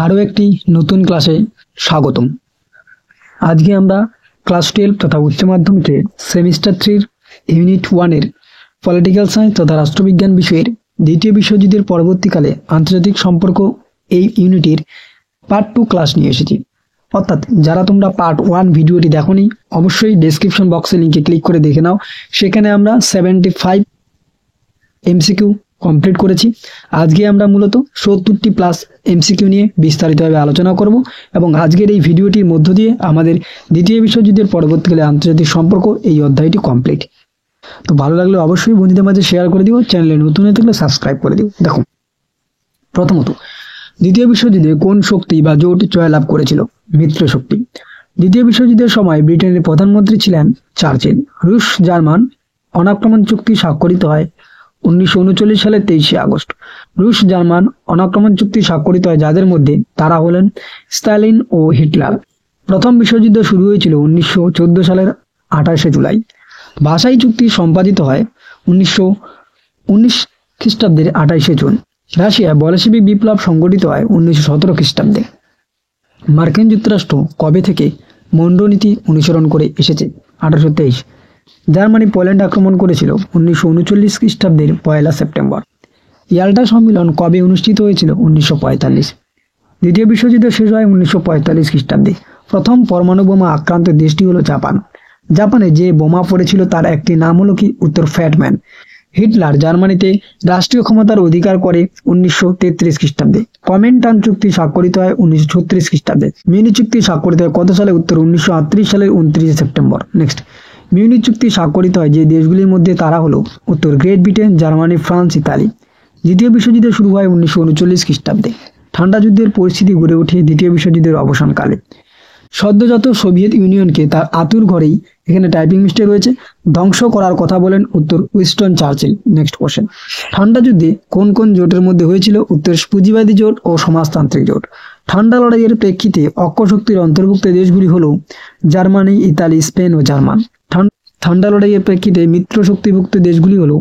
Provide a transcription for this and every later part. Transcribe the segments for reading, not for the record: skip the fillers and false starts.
আরও একটি নতুন ক্লাসে স্বাগতম। আজকে আমরা ক্লাস 12 তথা উচ্চ মাধ্যমিকের সেমিস্টার 3 ইউনিট 1-এর পলিটিক্যাল সায়েন্স তথা রাষ্ট্রবিজ্ঞান বিষয়ের দ্বিতীয় বিশ্বযুদ্ধের পরবর্তীকালে আন্তর্জাতিক সম্পর্ক এই ইউনিটের পার্ট 2 ক্লাস নিয়ে এসেছি। অর্থাৎ যারা তোমরা পার্ট 1 ভিডিওটি দেখোনি অবশ্যই ডেসক্রিপশন বক্সে লিঙ্কে ক্লিক করে দেখে নাও। সেখানে আমরা 75 এমসিকিউ কমপ্লিট করেছি। আজকে আমরা মূলত 70টি প্লাস এমসিকিউ নিয়ে বিস্তারিতভাবে আলোচনা করব এবং আজকের এই ভিডিওটির মধ্য দিয়ে আমাদের দ্বিতীয় বিশ্বযুদ্ধের পরবর্তীকালে আন্তর্জাতিক সম্পর্ক এই অধ্যায়টি কমপ্লিট। তো ভালো লাগলে অবশ্যই বন্ধুদের মাঝে শেয়ার করে দিও, চ্যানেলে নতুন হয়ে থাকলে সাবস্ক্রাইব করে দিও। দেখো, প্রথমত দ্বিতীয় বিশ্বযুদ্ধে কোন শক্তি বা জোট জয়লাভ করেছিল? মিত্র শক্তি। দ্বিতীয় বিশ্বযুদ্ধের সময় ব্রিটেনের প্রধানমন্ত্রী ছিলেন চার্চিল। রুশ জার্মান অনাক্রমণ চুক্তি স্বাক্ষরিত হয় 1939 সালের 23 আগস্ট। রুশ জার্মান অনাক্রমণ চুক্তি স্বাক্ষরিত হয় যাদের মধ্যে তারা হলেন স্টালিন ও হিটলার। প্রথম বিশ্বযুদ্ধ শুরু হয়েছিল 1914 সালের 28 জুলাই। ভাষাই চুক্তি সম্পাদিত হয় 1919 খ্রিস্টাব্দের 28 জুন। রাশিয়া বলশেভিক বিপ্লব সংগঠিত হয় 1917 খ্রিস্টাব্দে। মার্কিন যুক্তরাষ্ট্র কবে থেকে মনরো নীতি অনুসরণ করে এসেছে? 1823। জার্মানি পোল্যান্ড আক্রমণ করেছিল 1939 খ্রিস্টাব্দের 1 সেপ্টেম্বর। ইয়াল্টা সম্মেলন কবে অনুষ্ঠিত হয়েছিল? 1945। দ্বিতীয় বিশ্বযুদ্ধ শেষ হয় 1945 খ্রিস্টাব্দে। প্রথম পরমাণু বোমা আক্রান্ত দেশটি হলো জাপান। জাপানে যে বোমা পড়েছিল তার একটি নাম হলো কি? উত্তর ফ্যাটম্যান। হিটলার জার্মানিতে রাষ্ট্রীয় ক্ষমতার অধিকার করে 1933 খ্রিস্টাব্দে। কমেন্টান চুক্তি স্বাক্ষরিত হয় 1936 খ্রিস্টাব্দে। মিউনিখ চুক্তি স্বাক্ষরিত হয় কত সালে? উত্তর 1938 সালের 29 সেপ্টেম্বর। নেক্সট, মিউনিখ চুক্তি স্বাক্ষরিত হয় যে দেশগুলির মধ্যে তারা হলো উত্তর great Britain, Germany, France, Italy. দ্বিতীয় বিশ্বযুদ্ধ শুরু হয় 1939 খ্রিস্টাব্দে। ঠান্ডা যুদ্ধের পরিস্থিতি গড়ে ওঠে দ্বিতীয় বিশ্বযুদ্ধের অবসানকালে। সদ্যজাত সোভিয়েত ইউনিয়নকে তার আতুর ঘরেই, এখানে টাইপিং মিস্টেক রয়েছে, ধ্বংস করার কথা বলেন উত্তর উইনস্টন চার্চিল। নেক্সট কোশ্চেন, ঠান্ডা যুদ্ধে কোন কোন জোটের মধ্যে হয়েছিল? উত্তর পুঁজিবাদী জোট ও সমাজতান্ত্রিক জোট। ঠান্ডা লড়াইয়ের প্রেক্ষিতে অক্ষশক্তির অন্তর্ভুক্ত দেশগুলি হল জার্মানি, ইতালি, স্পেন ও জার্মান। ঠান্ডা লড়াইয়ের প্রেক্ষিতে মিত্র শক্তিভুক্ত দেশগুলি হল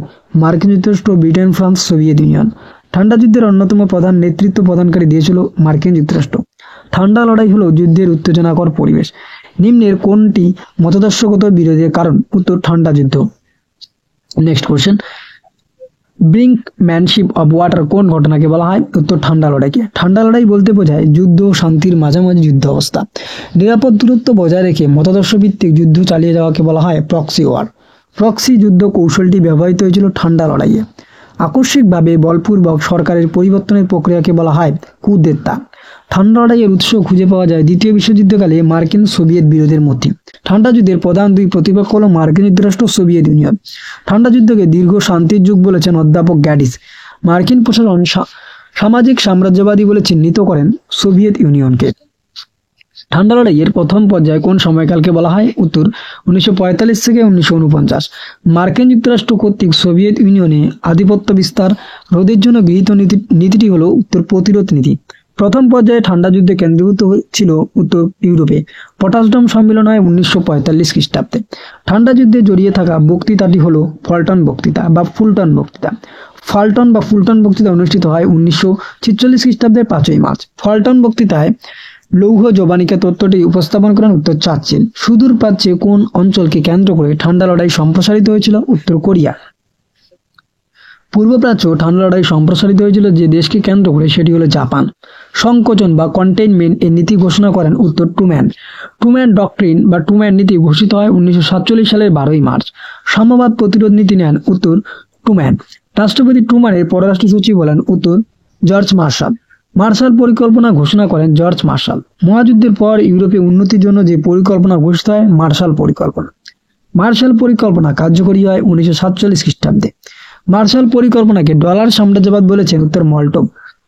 মার্কিন যুক্তরাষ্ট্র, ব্রিটেন, ফ্রান্স, সোভিয়েত ইউনিয়ন। ঠান্ডা যুদ্ধের অন্যতম প্রধান নেতৃত্ব প্রদানকারী দেশ হল মার্কিন যুক্তরাষ্ট্র। ঠান্ডা লড়াই হলো যুদ্ধের উত্তেজনাকর পরিবেশ। নিম্নের কোনটি মতাদর্শগত বিরোধের কারণ? উত্তর ঠান্ডা যুদ্ধ। Next question, brinkmanship of water কোন ঘটনাকে বলা হয়? উত্তর ঠান্ডা লড়াইকে। ঠান্ডা লড়াই বলতে বোঝায় যুদ্ধ ও শান্তির মাঝামাঝি যুদ্ধ অবস্থা। নিরাপদ দূরত্ব বজায় রেখে মতাদর্শ ভিত্তিক যুদ্ধ চালিয়ে যাওয়াকে বলা হয় প্রক্সি ওয়ার। প্রক্সি যুদ্ধ কৌশলটি ব্যবহৃত হয়েছিল ঠান্ডা লড়াইয়ে। আকস্মিকভাবে বলপূর্বক সরকারের পরিবর্তনের প্রক্রিয়াকে বলা হয় কুদেত্তা। ঠান্ডা লড়াইয়ের উৎস খুঁজে পাওয়া যায় দ্বিতীয় বিশ্বযুদ্ধকালে মার্কিন সোভিয়েত বিরোধের মধ্যে। ঠান্ডা যুদ্ধের প্রধান দুই প্রতিপক্ষ হল মার্কিন যুক্তরাষ্ট্র, সোভিয়েত ইউনিয়ন। ঠান্ডা যুদ্ধকে দীর্ঘ শান্তির যুগ বলেছেন অধ্যাপক গ্যাডিস। মার্কিন প্রশাসন সামাজিক সাম্রাজ্যবাদী বলে চিহ্নিত করেন সোভিয়েত ইউনিয়নকে। ঠান্ডা লড়াইয়ের প্রথম পর্যায়ে কোন সময়কালকে বলা হয়? উত্তর 1945 থেকে 1949। মার্কিন যুক্তরাষ্ট্র কর্তৃক সোভিয়েত ইউনিয়নে আধিপত্য বিস্তার রোধের জন্য গৃহীত নীতিটি হলো উত্তর প্রতিরোধ নীতি। প্রথম পর্যায়ে ঠান্ডা যুদ্ধে কেন্দ্রীভূত ছিল উত্তর ইউরোপে। পটাসডম সম্মেলন হয় 1945 খ্রিস্টাব্দে। ঠান্ডা যুদ্ধে জড়িয়ে থাকা বক্তৃতাটি হলো ফলটন বক্তৃতা বা ফুলটন বক্তৃতা। ফাল্টন বা ফুলটন বক্তৃতা অনুষ্ঠিত হয় 1946 খ্রিস্টাব্দের 5 মার্চ। ফলটন বক্তৃতায় লৌহ জবানিকা তত্ত্বটি উপস্থাপন করেন উত্তর চার্চিল। সুদূর প্রাচ্যে কোন অঞ্চলকে কেন্দ্র করে ঠান্ডা লড়াই সম্প্রসারিত হয়েছিল? উত্তর কোরিয়া। পূর্ব প্রাচ্য ঠান্ডা লড়াই সম্প্রসারিত হয়েছিল যে দেশকে কেন্দ্র করে, সেটি হলো জাপান। সংকোচন বা কন্টেইনমেন্ট এর নীতি ঘোষণা করেন উত্তর ট্রুম্যান। ট্রুম্যান ডক্ট্রিন বা ট্রুম্যান নীতি ঘোষিত হয় 1947 সালের 12 মার্চ। সাম্যবাদ প্রতিরোধ নীতি নেন উত্তর ট্রুম্যান। রাষ্ট্রপতি ট্রুম্যানের পররাষ্ট্র সচিব হলেন উত্তর জর্জ মার্শাল। মার্শাল পরিকল্পনা ঘোষণা করেন জর্জ মার্শাল। মহাযুদ্ধের পর ইউরোপে উন্নতির জন্য যে পরিকল্পনা ঘোষিত হয় মার্শাল পরিকল্পনা। মার্শাল পরিকল্পনা কার্যকরী হয় 1947 খ্রিস্টাব্দে। মার্শাল পরিকল্পনাকে ডলার সাম্রাজ্যবাদ বলেছেন উত্তর মল্টোভ।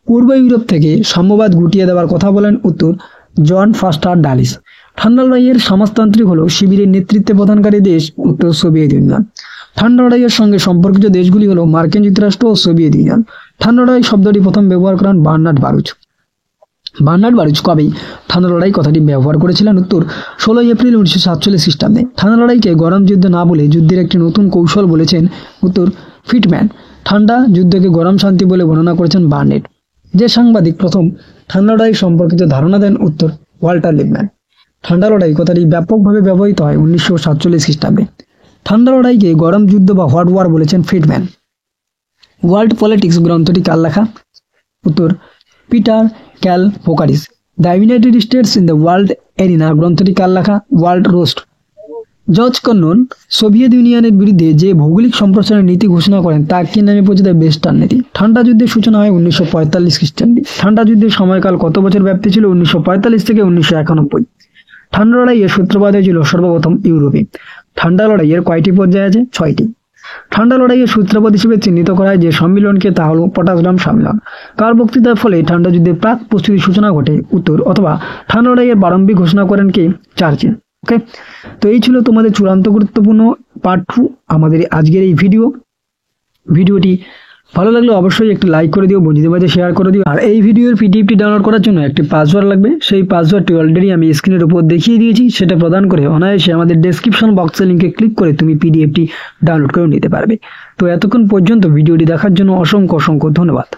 পূর্ব ইউরোপ থেকে সাম্যবাদ গুটিয়ে দেওয়ার কথা বলেন উত্তর জন ফাস্টার ডালিস। ঠান্ডা লড়াইয়ের সমাজতান্ত্রিক হলো শিবিরের নেতৃত্বে প্রদানকারী দেশ উত্তর সোভিয়েত ইউনিয়ন। ঠান্ডা লড়াইয়ের সঙ্গে সম্পর্কিত দেশগুলি হলো মার্কিন যুক্তরাষ্ট্র ও সোভিয়েত ইউনিয়ন। ঠান্ডা লড়াই শব্দটি প্রথম ব্যবহার করেন বার্নার্ড বারুচ। বার্নার্ড বারুচ কবে ঠান্ডা লড়াই কথাটি ব্যবহার করেছিলেন? উত্তর 16 এপ্রিল 1947 খ্রিস্টাব্দে। ঠান্ডা লড়াইকে গরম যুদ্ধ না বলে যুদ্ধের একটি নতুন কৌশল বলেছেন উত্তর ফিটম্যান। ঠান্ডা যুদ্ধকে গরম শান্তি বলে বর্ণনা করেছেন বার্নেট। যে সাংবাদিক প্রথম ঠান্ডা লড়াই সম্পর্কিত ধারণা দেন? উত্তর ওয়াল্টার লিপম্যান। ঠান্ডা লড়াই কথাটি ব্যাপকভাবে ব্যবহৃত হয় 1947 খ্রিস্টাব্দে। ঠান্ডা লড়াইকে গরম যুদ্ধ বা হট ওয়ার বলেছেন ফ্রিডম্যান। ওয়ার্ল্ড পলিটিক্স গ্রন্থটি কার লেখা? উত্তর Peter Calvocoressi. The United States in the world arena গ্রন্থটি কার লেখা? Walt Rostow. George Kennan Soviet ইউনিয়নের বিরুদ্ধে যে ভৌগোলিক সম্প্রসারণের নীতি ঘোষণা করেন তা কি নামে পরিচিত? বেস্টার্ন নীতি। ঠান্ডা যুদ্ধের সূচনা হয় 1945 খ্রিস্টাব্দে। ঠান্ডা যুদ্ধের সময়কাল কত বছর ব্যাপ্তি ছিল? 1945 থেকে 1991। ঠান্ডা লড়াইয়ের সূত্রপাত হয়েছিল সর্বপ্রথম ইউরোপে। ঠান্ডা লড়াইয়ের কয়টি পর্যায় আছে? 6টি। ঠান্ডা লড়াইয়ের সূত্রপাত হিসেবে চিহ্নিত করা হয় যে সম্মিলনকে, তা হল পটাশডাম সম্মেলন। কার বক্তৃতার ফলে ঠান্ডা যুদ্ধের প্রাক প্রস্তুতির সূচনা ঘটে? উত্তর অথবা ঠান্ডা লড়াইয়ের প্রারম্ভিক ঘোষণা করেন কে? চার্চিল। ওকে, তো এই ছিল তোমাদের চূড়ান্ত গুরুত্বপূর্ণ পার্ট 2 আমাদের আজকের এই ভিডিওটি ভালো লাগলে অবশ্যই একটি লাইক করে দিও, বন্ধুদের মাঝে শেয়ার করে দিও। আর এই ভিডিওর পিডিএফটি ডাউনলোড করার জন্য একটি পাসওয়ার্ড লাগবে। সেই পাসওয়ার্ডটি অলরেডি আমি স্ক্রিনের উপর দেখিয়ে দিয়েছি, সেটা প্রদান করে অনায়াসে আমাদের ডেসক্রিপশন বক্সের লিঙ্কে ক্লিক করে তুমি পিডিএফটি ডাউনলোড করে নিতে পারবে। তো এতক্ষণ পর্যন্ত ভিডিওটি দেখার জন্য অসংখ্য ধন্যবাদ।